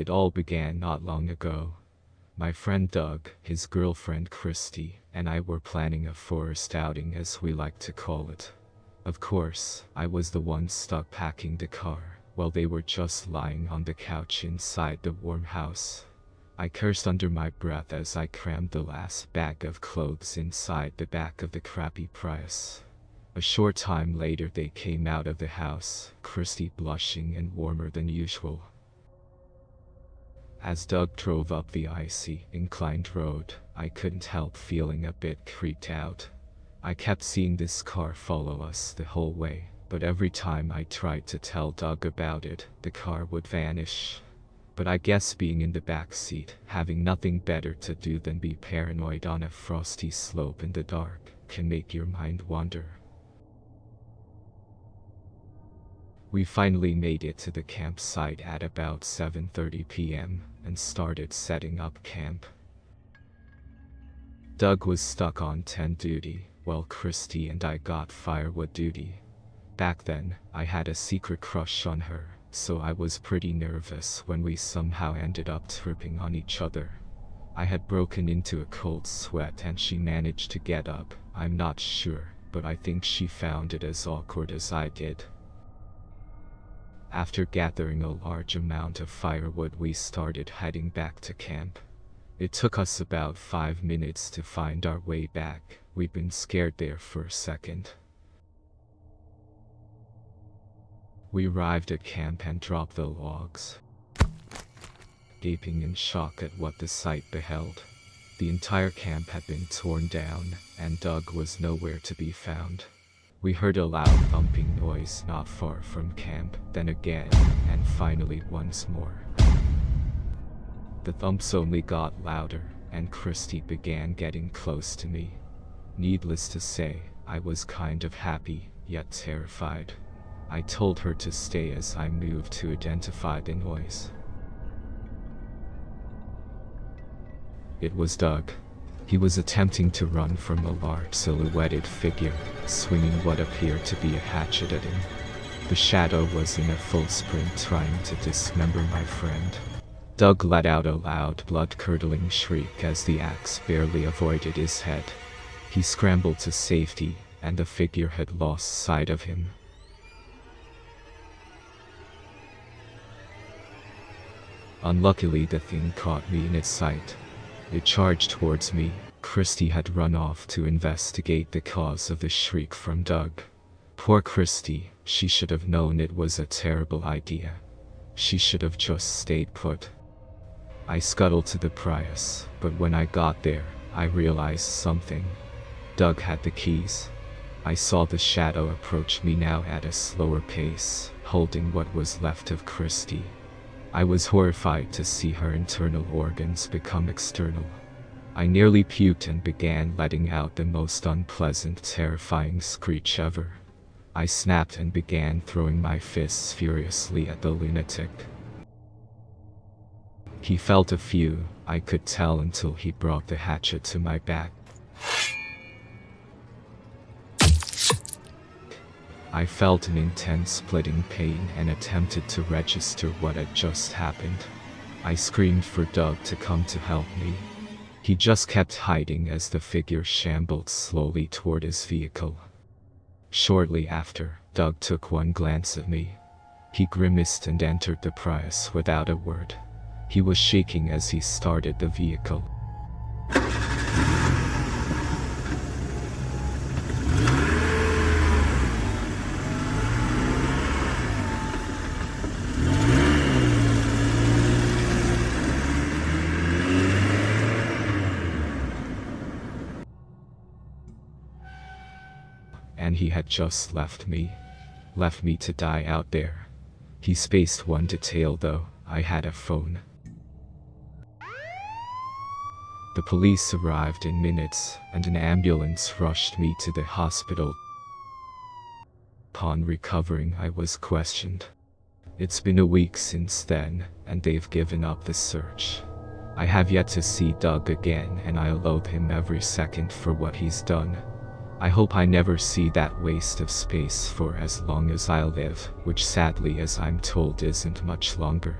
It all began not long ago. My friend Doug, his girlfriend Christy, and I were planning a forest outing, as we like to call it. Of course, I was the one stuck packing the car, while they were just lying on the couch inside the warm house. I cursed under my breath as I crammed the last bag of clothes inside the back of the crappy Prius. A short time later they came out of the house, Christy blushing and warmer than usual. As Doug drove up the icy, inclined road, I couldn't help feeling a bit creeped out. I kept seeing this car follow us the whole way, but every time I tried to tell Doug about it, the car would vanish. But I guess being in the back seat, having nothing better to do than be paranoid on a frosty slope in the dark, can make your mind wander. We finally made it to the campsite at about 7:30 p.m. and started setting up camp. Doug was stuck on tent duty, while Christy and I got firewood duty. Back then, I had a secret crush on her, so I was pretty nervous when we somehow ended up tripping on each other. I had broken into a cold sweat and she managed to get up. I'm not sure, but I think she found it as awkward as I did. After gathering a large amount of firewood, we started heading back to camp. It took us about 5 minutes to find our way back. We'd been scared there for a second. We arrived at camp and dropped the logs, gaping in shock at what the sight beheld. The entire camp had been torn down, and Doug was nowhere to be found. We heard a loud thumping noise not far from camp, then again, and finally once more. The thumps only got louder, and Christy began getting close to me. Needless to say, I was kind of happy, yet terrified. I told her to stay as I moved to identify the noise. It was Doug. He was attempting to run from a large silhouetted figure, swinging what appeared to be a hatchet at him. The shadow was in a full sprint, trying to dismember my friend. Doug let out a loud, blood-curdling shriek as the axe barely avoided his head. He scrambled to safety, and the figure had lost sight of him. Unluckily, the thing caught me in its sight. It charged towards me. Christy had run off to investigate the cause of the shriek from Doug. Poor Christy, she should have known it was a terrible idea. She should have just stayed put. I scuttled to the Prius, but when I got there, I realized something. Doug had the keys. I saw the shadow approach me now at a slower pace, holding what was left of Christy. I was horrified to see her internal organs become external. I nearly puked and began letting out the most unpleasant, terrifying screech ever. I snapped and began throwing my fists furiously at the lunatic. He felt a few, I could tell, until he brought the hatchet to my back. I felt an intense splitting pain and attempted to register what had just happened. I screamed for Doug to come to help me. He just kept hiding as the figure shambled slowly toward his vehicle. Shortly after, Doug took one glance at me. He grimaced and entered the Prius without a word. He was shaking as he started the vehicle. And he had just left me to die out there. He spaced one detail though, I had a phone. The police arrived in minutes, and an ambulance rushed me to the hospital. Upon recovering, I was questioned. It's been a week since then, and they've given up the search. I have yet to see Doug again, and I loathe him every second for what he's done. I hope I never see that waste of space for as long as I live, which sadly, as I'm told, isn't much longer.